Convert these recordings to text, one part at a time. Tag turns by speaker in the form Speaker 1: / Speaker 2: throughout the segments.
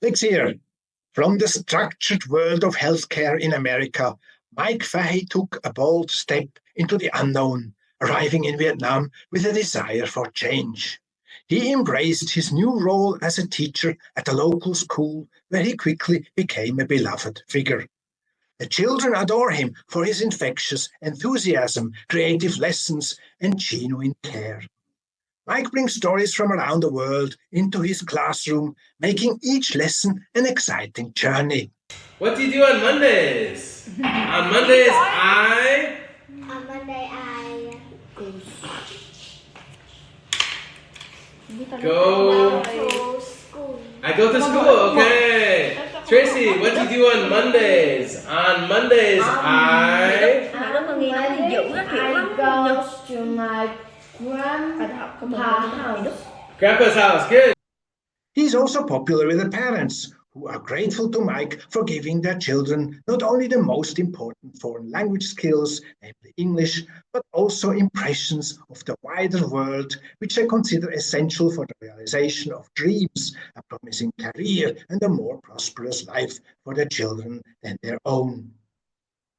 Speaker 1: Thanks here. From the structured world of healthcare in America, Mike Fahey took a bold step into the unknown, arriving in Vietnam with a desire for change. He embraced his new role as a teacher at a local school where he quickly became a beloved figure. The children adore him for his infectious enthusiasm, creative lessons, and genuine care. Mike brings stories from around the world into his classroom, making each lesson an exciting journey.
Speaker 2: What do you do on Mondays? On Mondays,
Speaker 3: On Monday, I
Speaker 2: go.
Speaker 3: to school.
Speaker 2: I go to school. Okay. Tracy, what do you do on Mondays? On Mondays, I
Speaker 3: go to my grandpa's house.
Speaker 2: Grandpa's house. Good.
Speaker 1: He's also popular with the parents, who are grateful to Mike for giving their children not only the most important foreign language skills, namely English, but also impressions of the wider world, which they consider essential for the realization of dreams, a promising career, and a more prosperous life for their children than their own.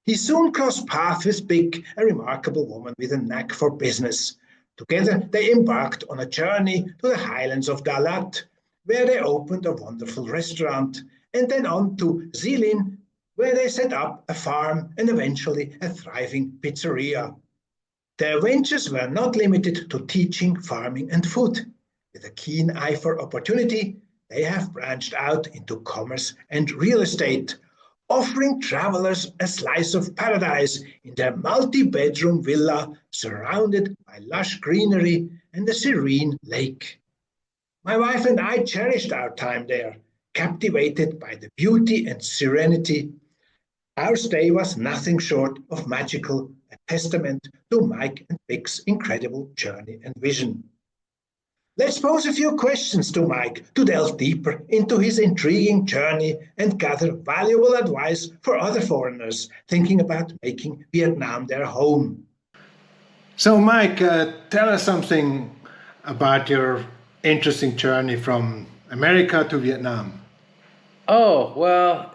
Speaker 1: He soon crossed paths with Bich, a remarkable woman with a knack for business. Together, they embarked on a journey to the highlands of Dalat, where they opened a wonderful restaurant, and then on to Zilin, where they set up a farm and eventually a thriving pizzeria. Their ventures were not limited to teaching, farming, and food. With a keen eye for opportunity, they have branched out into commerce and real estate, offering travelers a slice of paradise in their multi-bedroom villa surrounded by lush greenery and a serene lake. My wife and I cherished our time there, captivated by the beauty and serenity. Our stay was nothing short of magical, a testament to Mike and Bich's incredible journey and vision. Let's pose a few questions to Mike to delve deeper into his intriguing journey and gather valuable advice for other foreigners thinking about making Vietnam their home. So, Mike, tell us something about your interesting journey from America to Vietnam.
Speaker 2: Oh, well,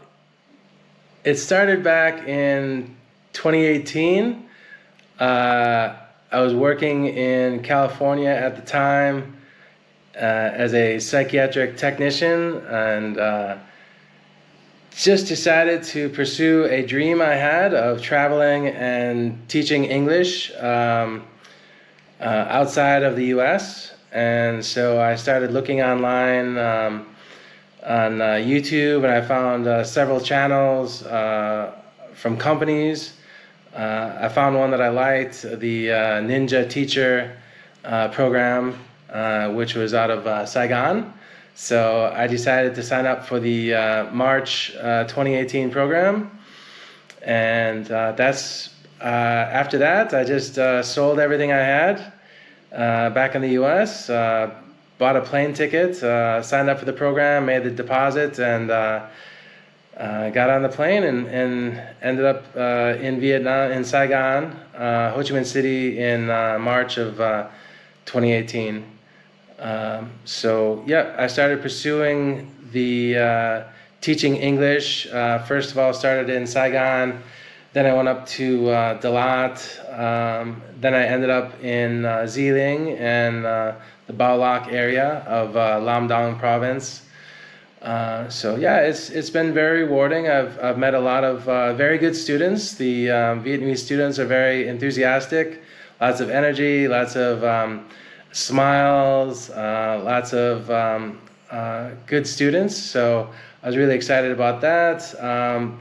Speaker 2: it started back in 2018. I was working in California at the time as a psychiatric technician, and just decided to pursue a dream I had of traveling and teaching English outside of the US. And so I started looking online on YouTube, and I found several channels from companies. I found one that I liked, the Ninja Teacher program, which was out of Saigon. So I decided to sign up for the March 2018 program. And that's after that, I just sold everything I had back in the US, bought a plane ticket, signed up for the program, made the deposit, and got on the plane and ended up in Vietnam, in Saigon, Ho Chi Minh City in March of 2018. So yeah, I started pursuing the teaching English. First of all, started in Saigon, then I went up to Dalat, then I ended up in Ziling and the Bao Loc area of Lam Dong province. So yeah, it's been very rewarding. I've met a lot of very good students. The Vietnamese students are very enthusiastic, lots of energy, lots of smiles, lots of good students. So I was really excited about that.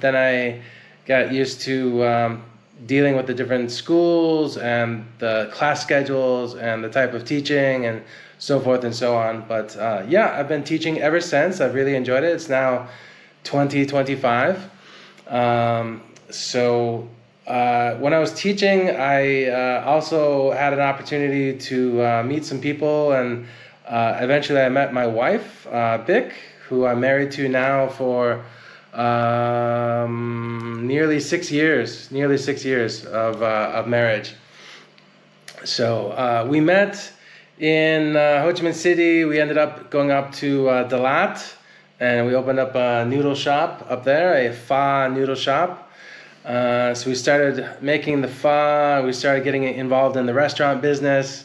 Speaker 2: Then I got used to dealing with the different schools and the class schedules and the type of teaching and so forth and so on. But yeah, I've been teaching ever since. I've really enjoyed it. It's now 2025. So when I was teaching, I also had an opportunity to meet some people, and eventually I met my wife, Bich, who I'm married to now for nearly 6 years of marriage. So we met in Ho Chi Minh City. We ended up going up to Dalat and we opened up a noodle shop up there, a pho noodle shop. So we started making the pho. We started getting involved in the restaurant business.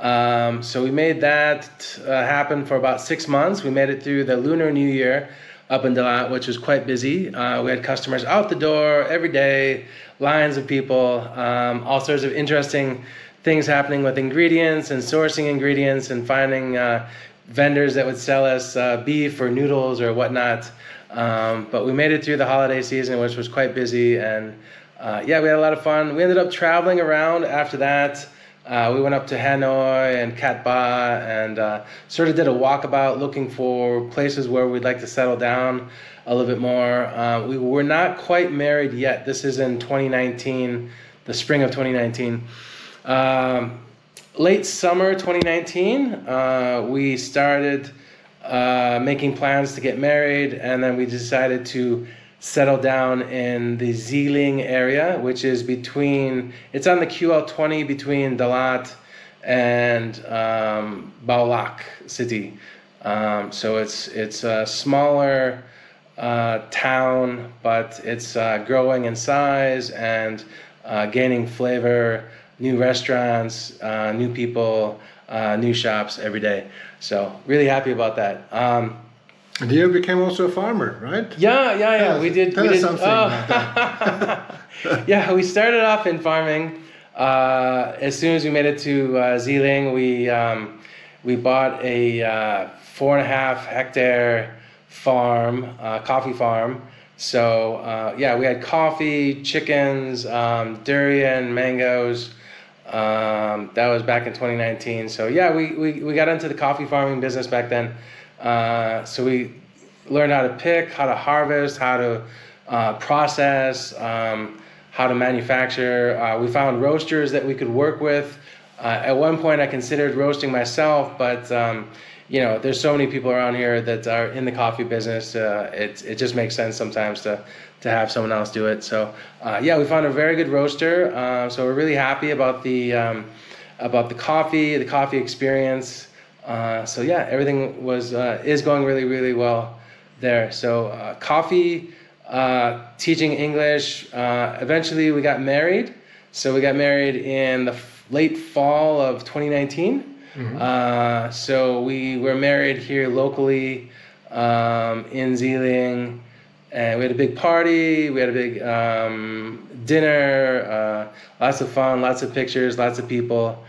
Speaker 2: So we made that happen for about 6 months. We made it through the Lunar New Year up in Dalat, which was quite busy. We had customers out the door every day, lines of people, all sorts of interesting things happening with ingredients and sourcing ingredients and finding vendors that would sell us beef or noodles or whatnot. But we made it through the holiday season, which was quite busy. And yeah, we had a lot of fun. We ended up traveling around after that. We went up to Hanoi and Cat Ba and sort of did a walkabout looking for places where we'd like to settle down a little bit more. We were not quite married yet. This is in 2019, the spring of 2019. Late summer 2019, we started making plans to get married, and then we decided to settle down in the Zeeling area, which is it's on the QL20 between Dalat and Baolac city. So it's a smaller town, but it's growing in size and gaining flavor, new restaurants, new people, new shops every day. So really happy about that.
Speaker 4: And you became also a farmer, right?
Speaker 2: Yeah. We did.
Speaker 4: Tell us something about that.
Speaker 2: Yeah, we started off in farming. As soon as we made it to Zeeling, we bought a 4.5 hectare farm, coffee farm. So yeah, we had coffee, chickens, durian, mangoes. That was back in 2019. So yeah, we got into the coffee farming business back then. So we learned how to pick, how to harvest, how to process, how to manufacture. We found roasters that we could work with. At one point I considered roasting myself, but there's so many people around here that are in the coffee business. It just makes sense sometimes to have someone else do it. So yeah, we found a very good roaster. So we're really happy about the coffee experience. So yeah, everything is going really, really well there. So coffee, teaching English. Eventually we got married. So we got married in the late fall of 2019. Mm-hmm. So we were married here locally in Zeeling, and we had a big party. We had a big dinner, lots of fun, lots of pictures, lots of people.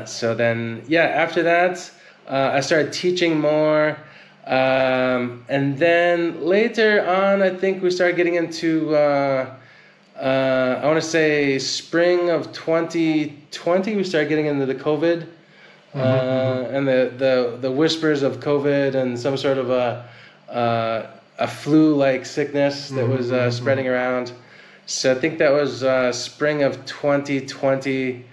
Speaker 2: So then, yeah, after that, I started teaching more. And then later on, I think we started getting into, I want to say spring of 2020, we started getting into the COVID, and the whispers of COVID and some sort of a flu-like sickness that was spreading around. So I think that was spring of 2020.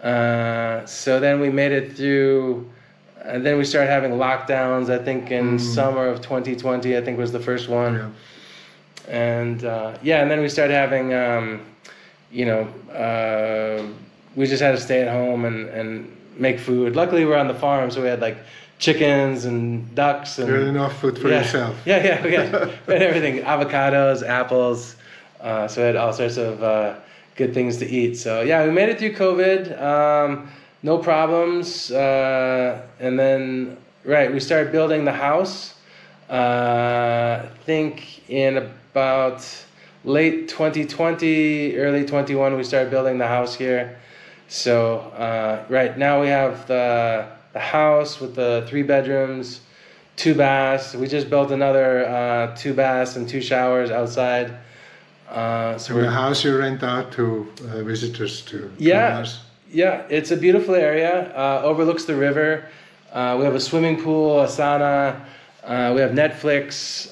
Speaker 2: So then we made it through, and then we started having lockdowns, I think in summer of 2020, I think was the first one. Yeah. And and then we started having, we just had to stay at home and make food. Luckily we're on the farm, so we had like chickens and ducks. And
Speaker 4: you had enough food for yourself.
Speaker 2: Yeah, we had everything, avocados, apples, so we had all sorts of good things to eat. So yeah, we made it through COVID, no problems. And then, we started building the house. I think in about late 2020, early 21, we started building the house here. So now we have the house with the 3 bedrooms, 2 baths. We just built another 2 baths and 2 showers outside.
Speaker 4: So the house you rent out to visitors to
Speaker 2: customers? Yeah, it's a beautiful area. Overlooks the river. We have a swimming pool, a sauna. We have Netflix.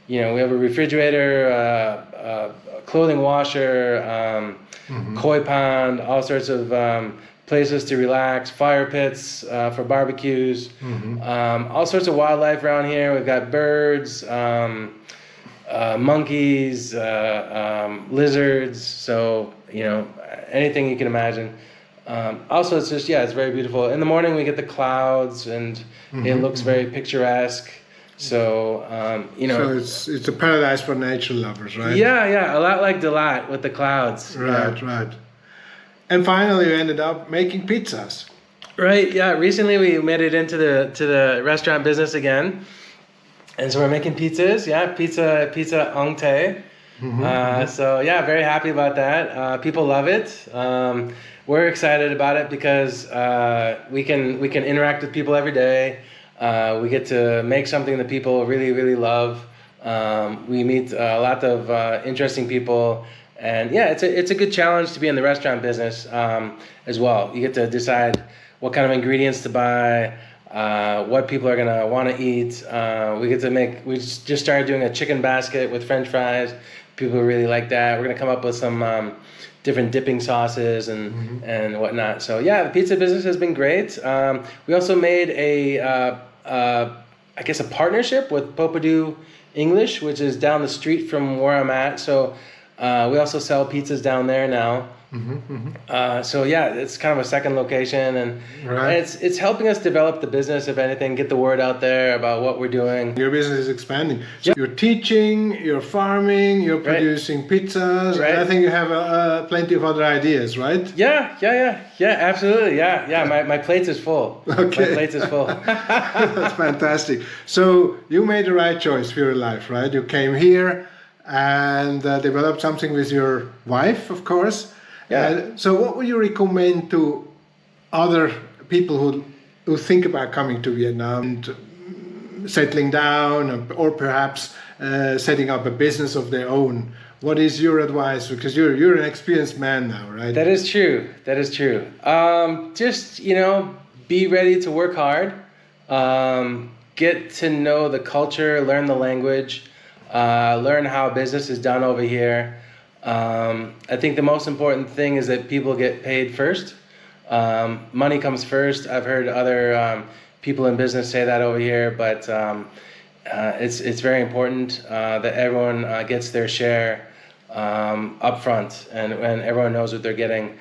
Speaker 2: We have a refrigerator, a clothing washer, koi pond, all sorts of places to relax, fire pits for barbecues, all sorts of wildlife around here. We've got birds, monkeys, lizards, so anything you can imagine. Also, it's just it's very beautiful. In the morning we get the clouds, and it looks very picturesque. So,
Speaker 4: So it's a paradise for nature lovers, right?
Speaker 2: Yeah, a lot like Delat with the clouds.
Speaker 4: Right. And finally, you ended up making pizzas.
Speaker 2: Right, yeah. Recently, we made it into the restaurant business again, and so we're making pizzas. Yeah, pizza Ong Tae. So yeah, very happy about that. People love it. We're excited about it because we can interact with people every day. We get to make something that people really love. We meet a lot of interesting people, and yeah, it's a good challenge to be in the restaurant business as well. You get to decide what kind of ingredients to buy, what people are gonna want to eat. We just started doing a chicken basket with French fries. People really like that. We're gonna come up with some different dipping sauces and whatnot. So yeah, the pizza business has been great. We also made I guess a partnership with Popadou English, which is down the street from where I'm at. So we also sell pizzas down there now. So yeah, it's kind of a second location, and it's helping us develop the business. If anything, get the word out there about what we're doing.
Speaker 4: Your business is expanding. So you're teaching, you're farming, you're producing pizzas, and I think you have plenty of other ideas, right?
Speaker 2: Yeah, absolutely. Yeah. My plate is full.
Speaker 4: Okay.
Speaker 2: My plate is full.
Speaker 4: That's fantastic. So you made the right choice for your life, right? You came here and developed something with your wife, of course.
Speaker 2: Yeah.
Speaker 4: So what would you recommend to other people who think about coming to Vietnam and settling down, or perhaps setting up a business of their own? What is your advice? Because you're an experienced man now, right?
Speaker 2: That is true. Just be ready to work hard. Get to know the culture, learn the language, learn how business is done over here. I think the most important thing is that people get paid first. Money comes first. I've heard other people in business say that over here, but it's very important that everyone gets their share up front, and everyone knows what they're getting.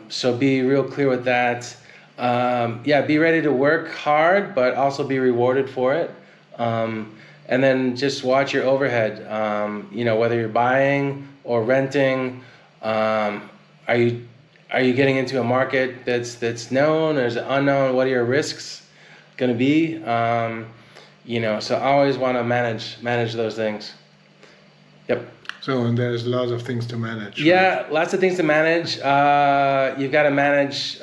Speaker 2: So be real clear with that. Be ready to work hard, but also be rewarded for it. And then just watch your overhead. Whether you're buying or renting, are you getting into a market that's known, or is it unknown? What are your risks going to be? So I always want to manage those things. Yep.
Speaker 4: So, and there's lots of things to manage.
Speaker 2: Yeah, right? Lots of things to manage. You've got to manage.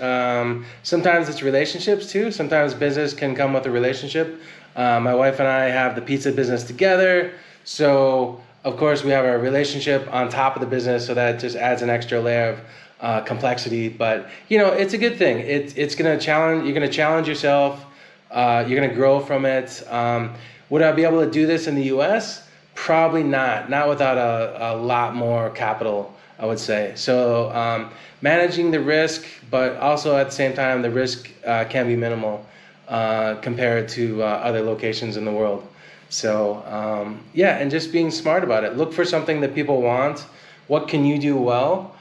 Speaker 2: Sometimes it's relationships too. Sometimes business can come with a relationship. My wife and I have the pizza business together, so of course we have our relationship on top of the business, so that just adds an extra layer of complexity. But it's a good thing. It's gonna challenge. You're gonna challenge yourself. You're gonna grow from it. Would I be able to do this in the U.S.? Probably not. Not without a lot more capital, I would say. So managing the risk, but also at the same time, the risk can be minimal compared to other locations in the world. So and just being smart about it. Look for something that people want. What can you do well?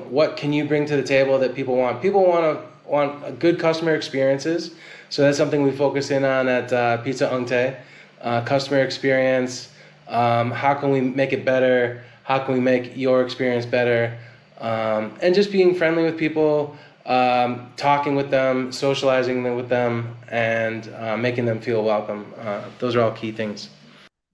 Speaker 2: What can you bring to the table that people want? People want good customer experiences. So that's something we focus in on at Pizza Ong Tae. Customer experience. How can we make it better? How can we make your experience better? And just being friendly with people, talking with them, socializing with them, and making them feel welcome. Those are all key things.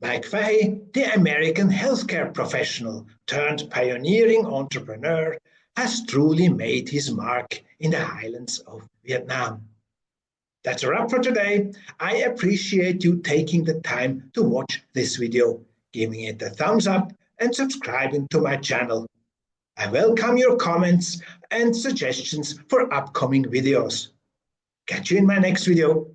Speaker 1: Mike Fahey, the American healthcare professional turned pioneering entrepreneur, has truly made his mark in the highlands of Vietnam. That's a wrap for today. I appreciate you taking the time to watch this video, giving it a thumbs up and subscribing to my channel. I welcome your comments and suggestions for upcoming videos. Catch you in my next video.